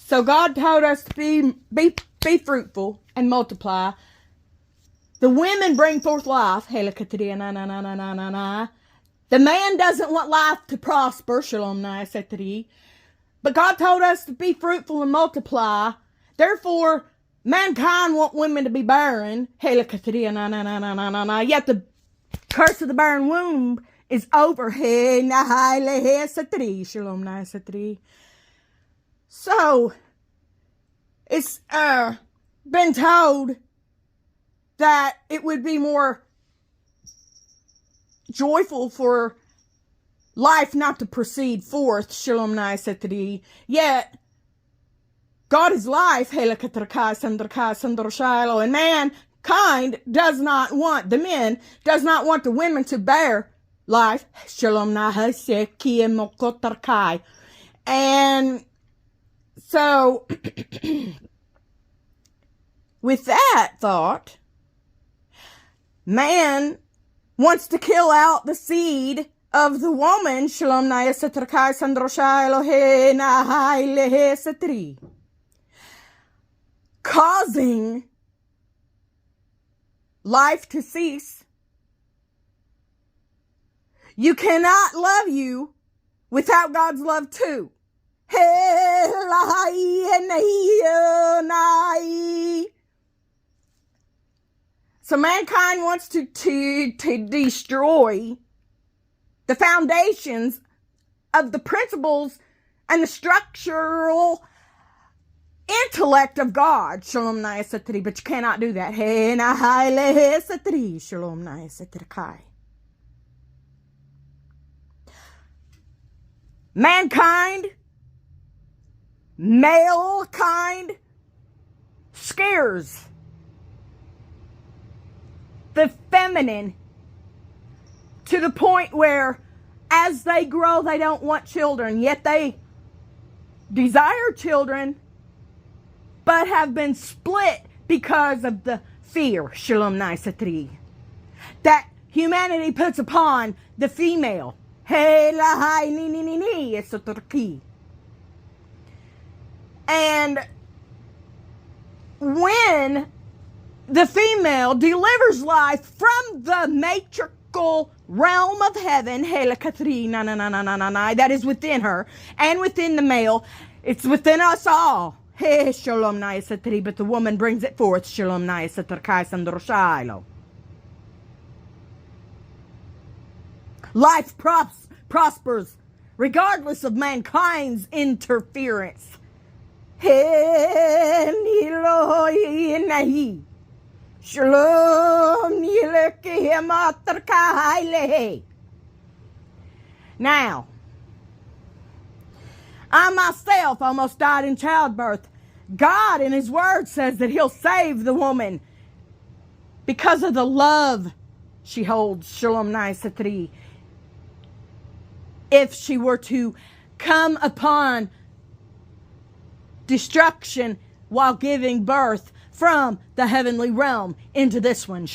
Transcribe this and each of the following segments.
So God told us to be fruitful and multiply. The women bring forth life. The man doesn't want life to prosper. But God told us to be fruitful and multiply. Therefore, mankind want women to be barren. Yet the curse of the barren womb is over. So, it's been told that it would be more joyful for life not to proceed forth. Yet, God is life. And mankind does not want, the men, does not want the women to bear life. And so, with that thought, man wants to kill out the seed of the woman, causing life to cease. You cannot love you without God's love too. So mankind wants to destroy the foundations of the principles and the structural intellect of God. But you cannot do that. Mankind, male kind, scares the feminine to the point where as they grow they don't want children, yet they desire children but have been split because of the fear that humanity puts upon the female. And when the female delivers life from the matriarchal realm of heaven, that is within her, and within the male, it's within us all. But the woman brings it forth. Life prospers regardless of mankind's interference. Now, I myself almost died in childbirth. God in His Word says that He'll save the woman because of the love she holds. If she were to come upon destruction while giving birth from the heavenly realm into this one.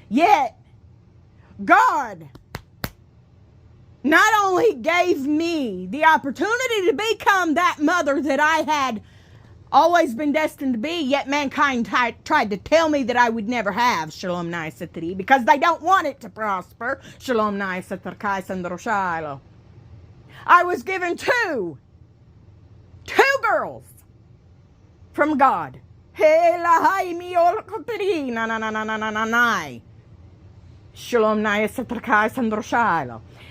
Yet, God not only gave me the opportunity to become that mother that I had always been destined to be, yet mankind tried to tell me that I would never have. Because they don't want it to prosper. I was given two girls from God.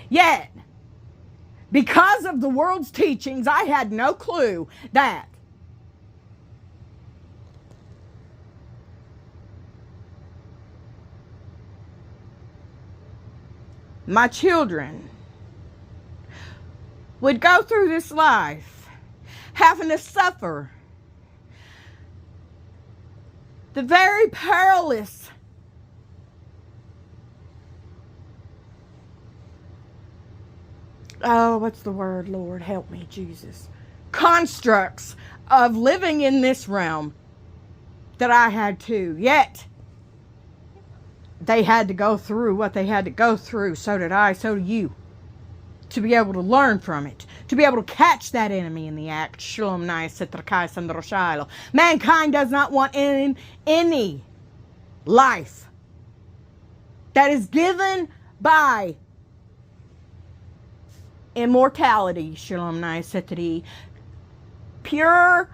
Yet, because of the world's teachings, I had no clue that my children would go through this life having to suffer the very perilous what's the word, Lord? Help me, Jesus. Constructs of living in this realm that I had to. Yet, they had to go through what they had to go through. So did I. So do you. to be able to learn from it, to be able to catch that enemy in the act. Shalom Nai Sitrakai Sandroshilo. Mankind does not want any life that is given by immortality. Shalom Nai Sitri. Pure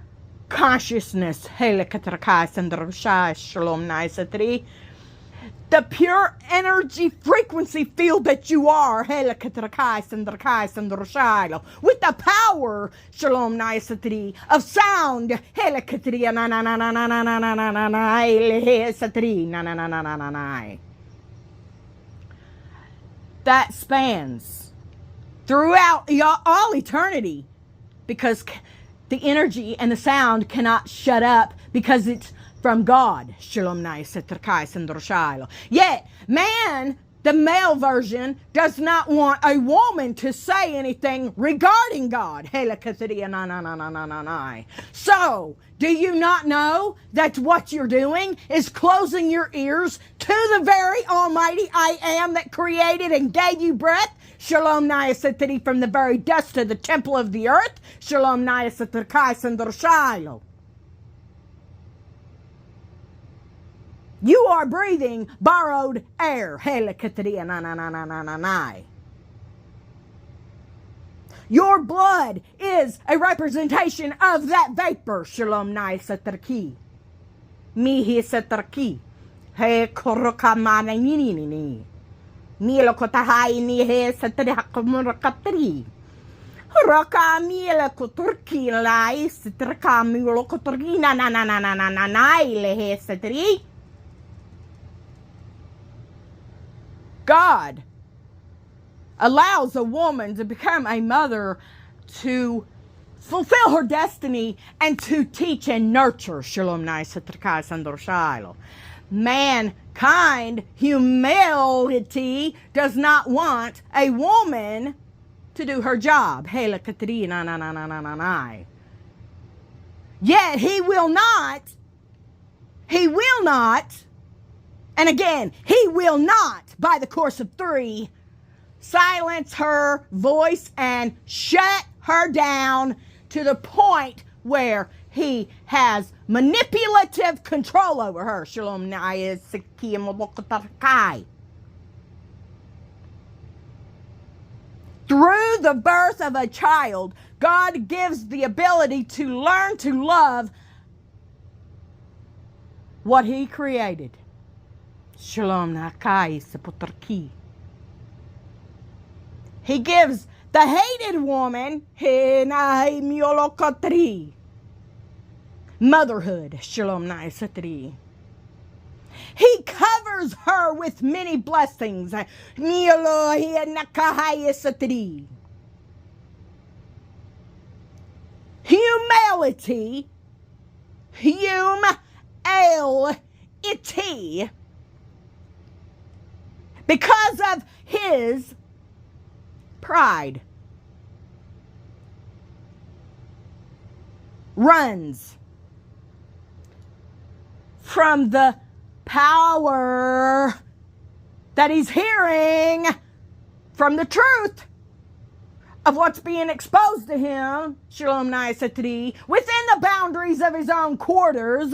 consciousness. Helekatrakai Sandroshai. Shalom Nai Sitri. The pure energy frequency field that you are, with the power, Shalom Naisatri, of sound, that spans throughout all eternity, because the energy and the sound cannot shut up, because it's from God. Shalom Nai. Yet, man, the male version, does not want a woman to say anything regarding God. So, do you not know that what you're doing is closing your ears to the very Almighty I Am that created and gave you breath? Shalom Nayasatri, from the very dust of the temple of the earth. Shalom Nayasatri Sandroshilo. You are breathing borrowed air. Your blood is a representation of that vapor. Shalom Nai Satarki. Mihi Satarki. He Korokamanini. Milo Kotahai ni he Satarakamurakatri. Roka Mila Koturki Lai Satrakamilo Koturgina na he Satri. God allows a woman to become a mother to fulfill her destiny and to teach and nurture. Shalom Nai Satrakai Sandroshilo. Mankind, humility, does not want a woman to do her job. Yet he will not, and again, he will not, by the course of 3, silence her voice and shut her down to the point where he has manipulative control over her. Shalom Na'ai. Through the birth of a child, God gives the ability to learn to love what he created. Shalom Nakai Saputarki. He gives the hated woman motherhood. Shalom Naisatri. He covers her with many blessings. Humility. Humility. Because of his pride, runs from the power that he's hearing from the truth of what's being exposed to him. Shalom Naisatri, within the boundaries of his own quarters.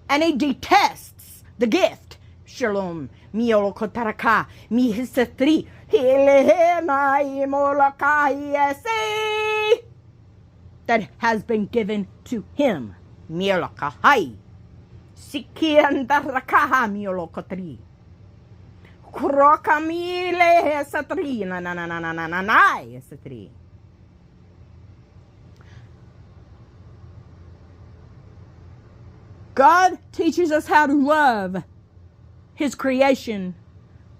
And he detests the gift. Shalom. Miolokotaraka. Mihisatri. That has been given to him. Miolokahai. Sikiandarakaha miolokotri. Krokamile satri. Nanananananai satri. God teaches us how to love his creation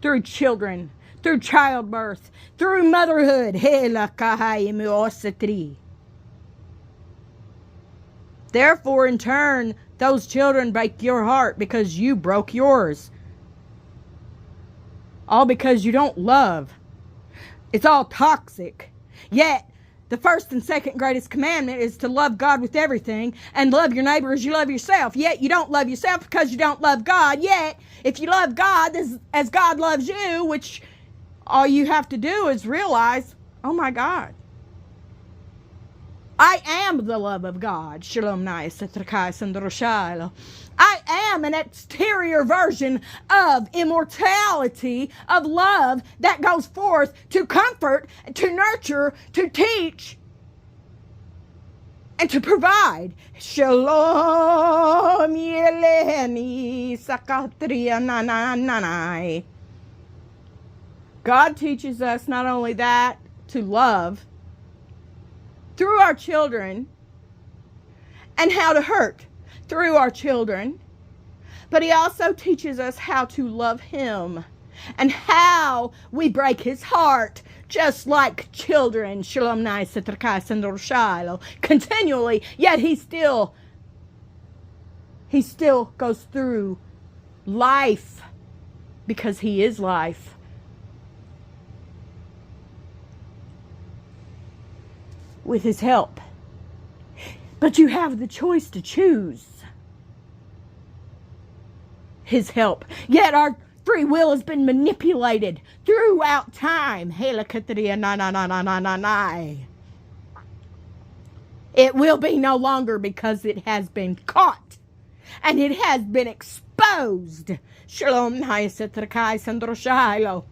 through children, through childbirth, through motherhood. Therefore, in turn, those children break your heart because you broke yours. All because you don't love. It's all toxic. Yet, the first and second greatest commandment is to love God with everything and love your neighbor as you love yourself. Yet you don't love yourself because you don't love God. Yet, if you love God as God loves you, which all you have to do is realize, oh my God, I am the love of God. Shalom Naya Satrakai Sandroshilo. I am an exterior version of immortality, of love that goes forth to comfort, to nurture, to teach, and to provide. Shalom Yeleni Sakatria Nananai. God teaches us not only that, to love through our children, and how to hurt through our children, but he also teaches us how to love him and how we break his heart just like children. Shalom Nai Satrakai Sandroshilo. Continually, yet he still goes through life because he is life. With his help. But you have the choice to choose his help. Yet our free will has been manipulated throughout time. It will be no longer because it has been caught and it has been exposed. Shalom Naisatrakai Sandroshilo.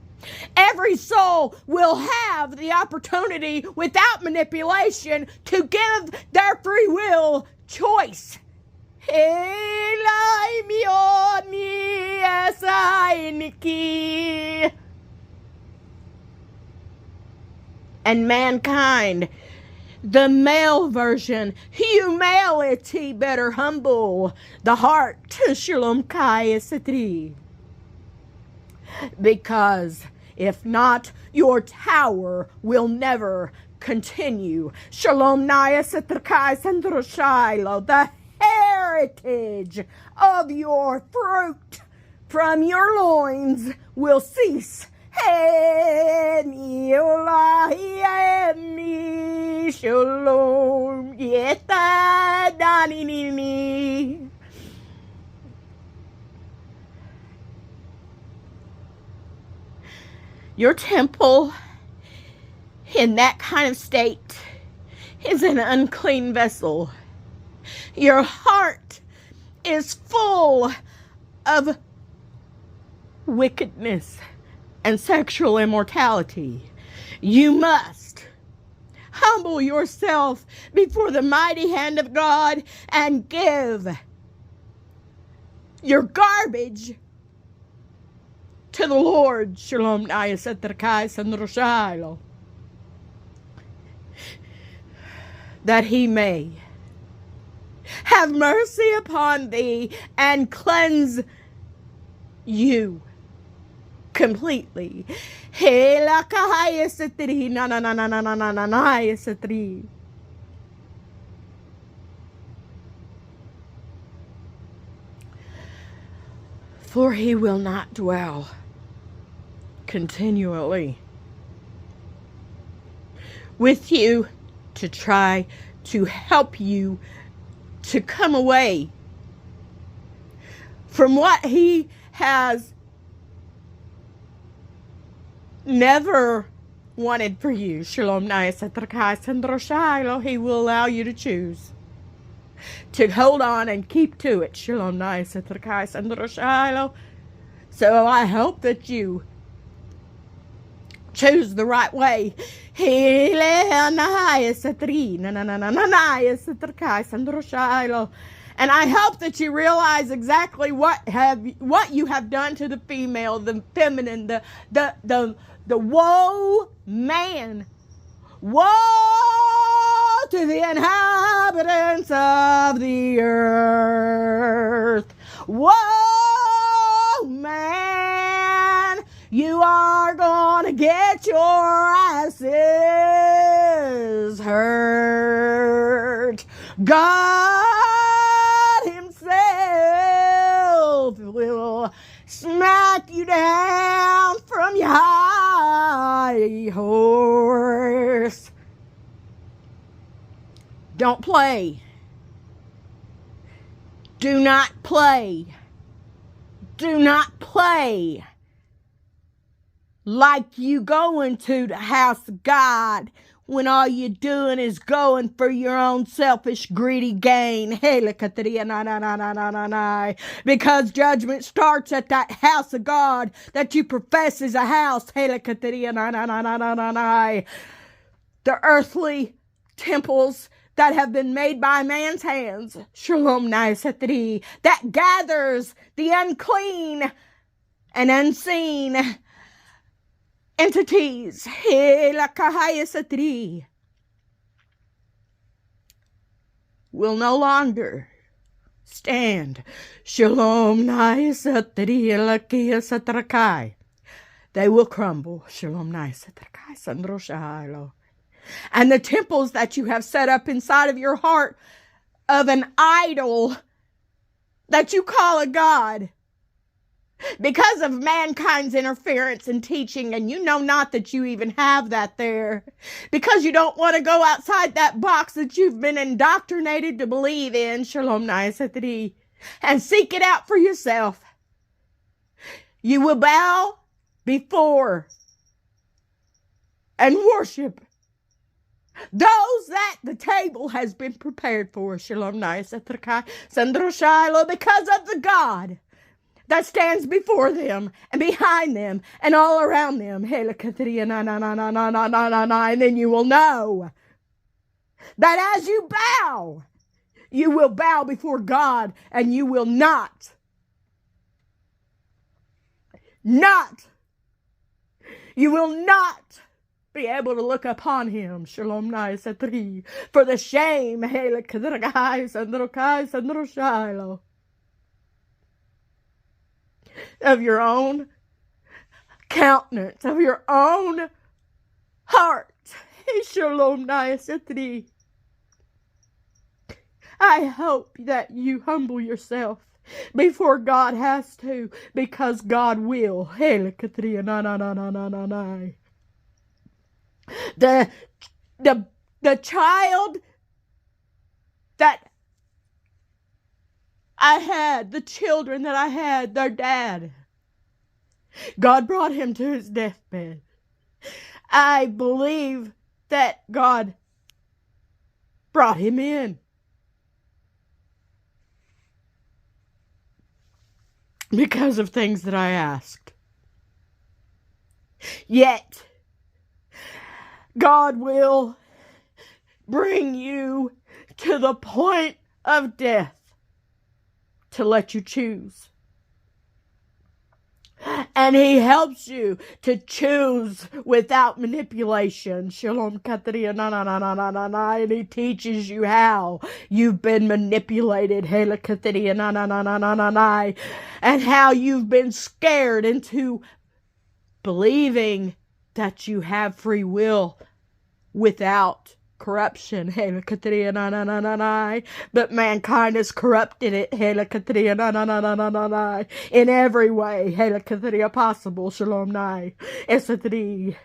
Every soul will have the opportunity without manipulation to give their free will choice. And mankind, the male version, humility, better humble the heart to Shalom Kaya Satri. Because if not, your tower will never continue. Shalom Naya Satrakai Sandroshilo. The heritage of your fruit from your loins will cease. Shalom Yeta Danini. Your temple in that kind of state is an unclean vessel. Your heart is full of wickedness and sexual immortality. You must humble yourself before the mighty hand of God and give your garbage to the Lord. Shalom Naya Satrakai Sandroshilo. That he may have mercy upon thee and cleanse you completely. For he will not dwell continually with you to try to help you to come away from what he has never wanted for you. Shalom Naya Satrakai Sandroshilo. He will allow you to choose to hold on and keep to it. Shalom Naya Satrakai Sandroshilo. So I hope that you choose the right way. And I hope that you realize exactly what you have done to the female, the feminine, the woe man. Woe to the inhabitants of the earth. Woe man. You are gonna get your asses hurt. God himself will smack you down from your high horse. Don't play. Do not play. Do not play like you going to the house of God when all you're doing is going for your own selfish, greedy gain. Because judgment starts at that house of God that you profess is a house. The earthly temples that have been made by man's hands. Shalom Naisatri. That gathers the unclean and unseen entities. Will no longer stand. Shalom Naisatri Lakia Satrakai. They will crumble. Shalom Naisatраkai Sandroshalo. And the temples that you have set up inside of your heart of an idol that you call a God, because of mankind's interference and teaching, and you know not that you even have that there, because you don't want to go outside that box that you've been indoctrinated to believe in, Shalom Naisatri, and seek it out for yourself. You will bow before and worship those that the table has been prepared for, Shalom Naisatраkai Sandroshilo, because of the God that stands before them and behind them and all around them. And then you will know that as you bow, you will bow before God, and you will not you will not be able to look upon him, Shalom Naisatri, for the shame of your own countenance, of your own heart. Shalom Naisatri. I hope that you humble yourself before God has to, because God will. The child that I had, the children that I had, their dad, God brought him to his deathbed. I believe that God brought him in because of things that I asked. Yet, God will bring you to the point of death to let you choose. And he helps you to choose without manipulation. Shalom Katria na na na na na na na. And he teaches you how you've been manipulated. Hela Katria na na na na na na na. And how you've been scared into believing that you have free will without corruption. But mankind has corrupted it in every way possible. Shalom Nai. Esatri.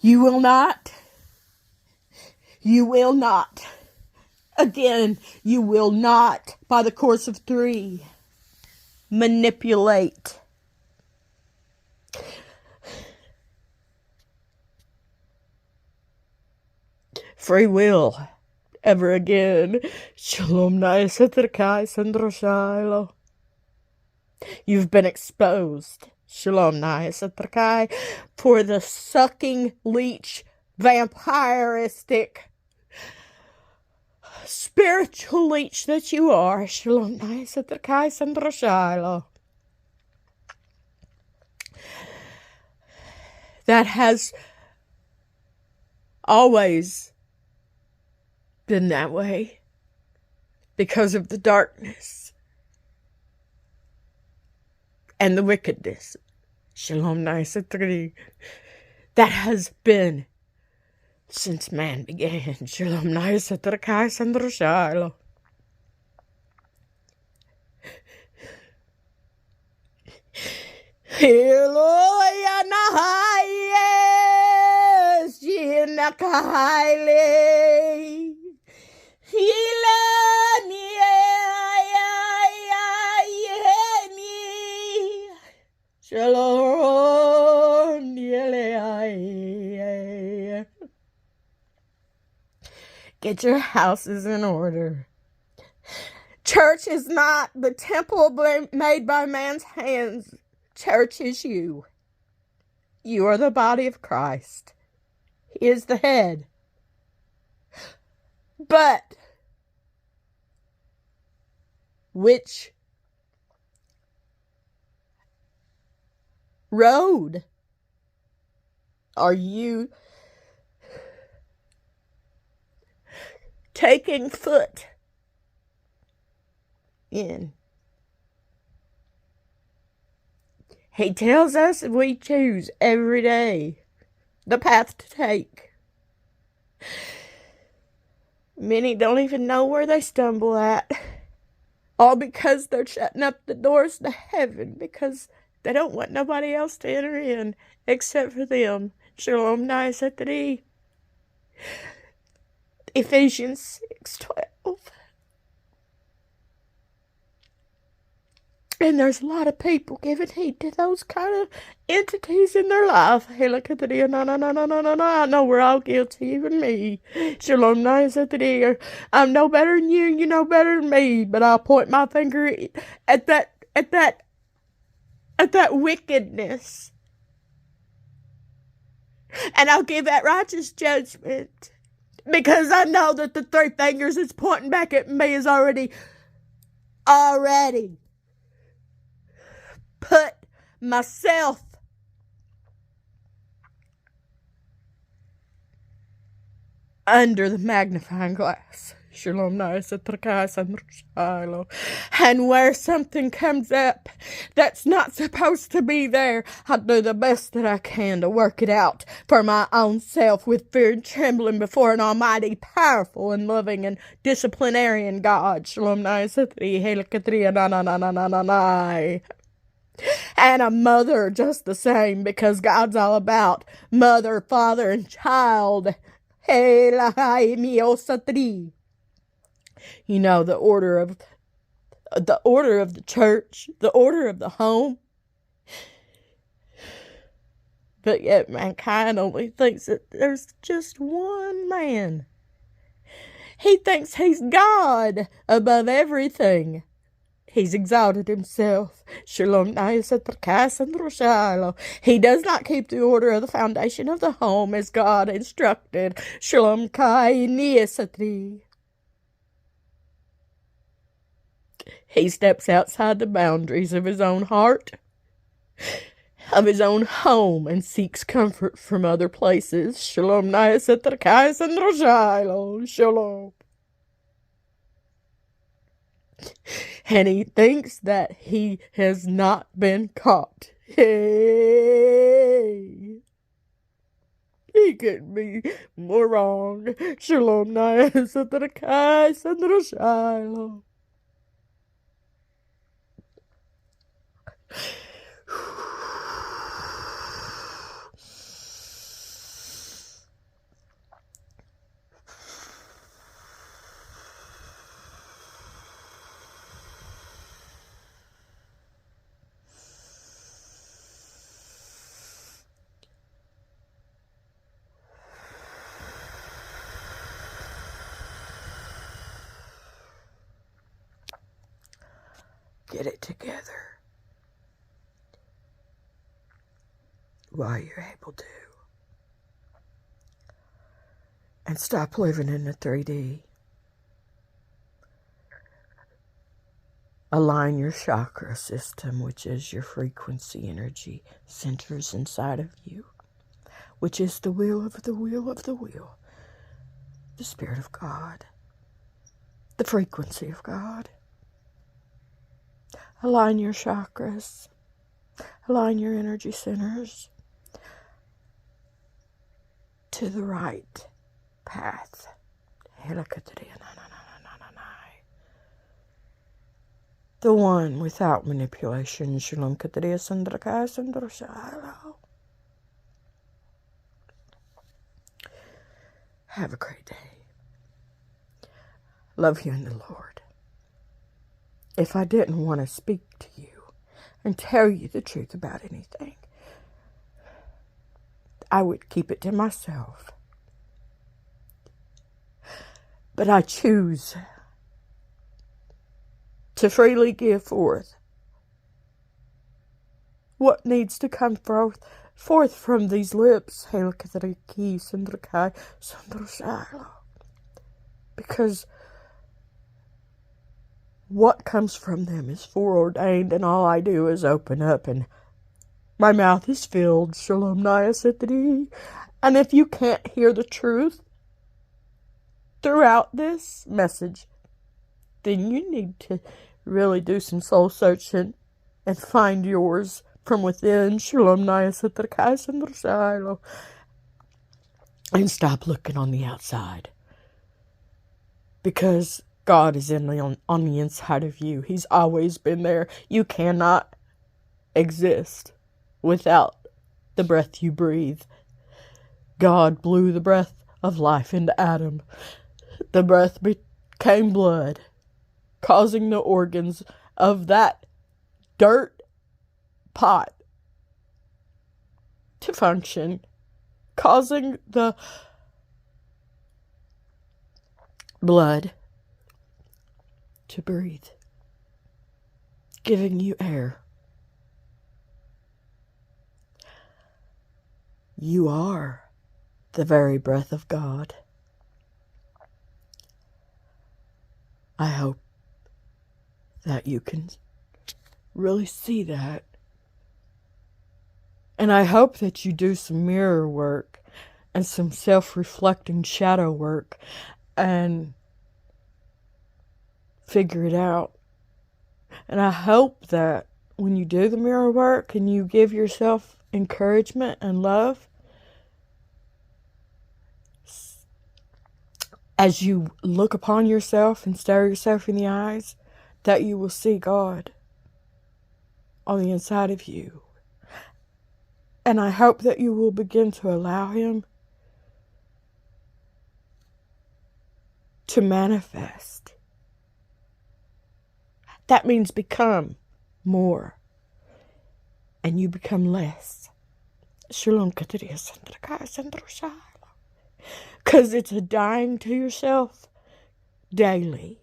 You will not. Again, you will not, by the course of 3, manipulate free will ever again. Shalom Naisatраkai Sandroshilo. You've been exposed. Shalom Naisatраkai, for the sucking leech, vampiristic, spiritual leech that you are. Shalom Naisatраkai Sandroshilo. That has always been that way because of the darkness and the wickedness. Shalom Naisatri. That has been since man began. Shalom Naisa Trakai Sandroshalo. Hiloya Nahaye Shinakaile Hilani Shalom Yele. Get your houses in order. Church is not the temple made by man's hands. Church is you. You are the body of Christ. He is the head. But which road are you taking foot in? He tells us if we choose every day the path to take. Many don't even know where they stumble at. All because they're shutting up the doors to heaven because they don't want nobody else to enter in except for them. Shalom Naisatri. Ephesians 6:12. And there's a lot of people giving heed to those kind of entities in their life. Hey, look at the deal. No. I know we're all guilty, even me. Shalom, nice at the deal. I'm no better than you. You know better than me. But I'll point my finger at that wickedness, and I'll give that righteous judgment because I know that the three fingers that's pointing back at me is already put myself under the magnifying glass. Shalom, and where something comes up that's not supposed to be there, I do the best that I can to work it out for my own self with fear and trembling before an almighty, powerful, and loving and disciplinarian God. Shalom, and a mother just the same, because God's all about mother, father, and child. You know, the order of the church, the order of the home. But yet mankind only thinks that there's just one man. He thinks he's God above everything. He's exalted himself. Shalom. He does not keep the order of the foundation of the home as God instructed. Shalom. He steps outside the boundaries of his own heart, of his own home, and seeks comfort from other places. Shalom. Shalom. And he thinks that he has not been caught. Hey, he couldn't be more wrong. Shalom. Shalom. Get it together while you're able to. And stop living in the 3D. Align your chakra system, which is your frequency energy centers inside of you, which is the will of the will of the will, the Spirit of God, the frequency of God. Align your chakras. Align your energy centers to the right path. The one without manipulation. Shalom Katariya Sandrakai Sandrashalo. Have a great day. Love you in the Lord. If I didn't want to speak to you and tell you the truth about anything, I would keep it to myself. But I choose to freely give forth what needs to come forth from these lips. Because what comes from them is foreordained, and all I do is open up, and my mouth is filled. Shalom Nayasitri. And if you can't hear the truth throughout this message, then you need to really do some soul searching and find yours from within. Shalom Nayasitri. And stop looking on the outside. Because God is on the inside of you. He's always been there. You cannot exist without the breath you breathe. God blew the breath of life into Adam. The breath became blood, causing the organs of that dirt pot to function, causing the blood to breathe, giving you air. You are the very breath of God. I hope that you can really see that. And I hope that you do some mirror work and some self-reflecting shadow work and figure it out. And I hope that when you do the mirror work and you give yourself encouragement and love, as you look upon yourself and stare yourself in the eyes, that you will see God on the inside of you. And I hope that you will begin to allow Him to manifest. That means become more, and you become less. Shalom Katariya Sandrakai Sandrashalo. Because it's a dying to yourself daily.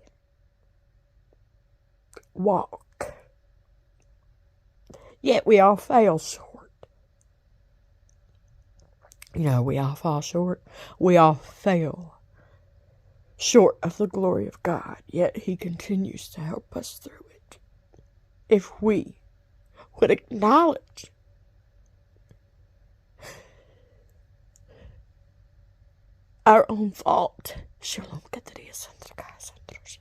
Walk. Yet we all fail short. You know, we all fall short. We all fail short of the glory of God, yet He continues to help us through it. If we would acknowledge our own fault. Shalom Katariya Sandrakai Sandrashalo.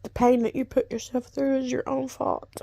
The pain that you put yourself through is your own fault.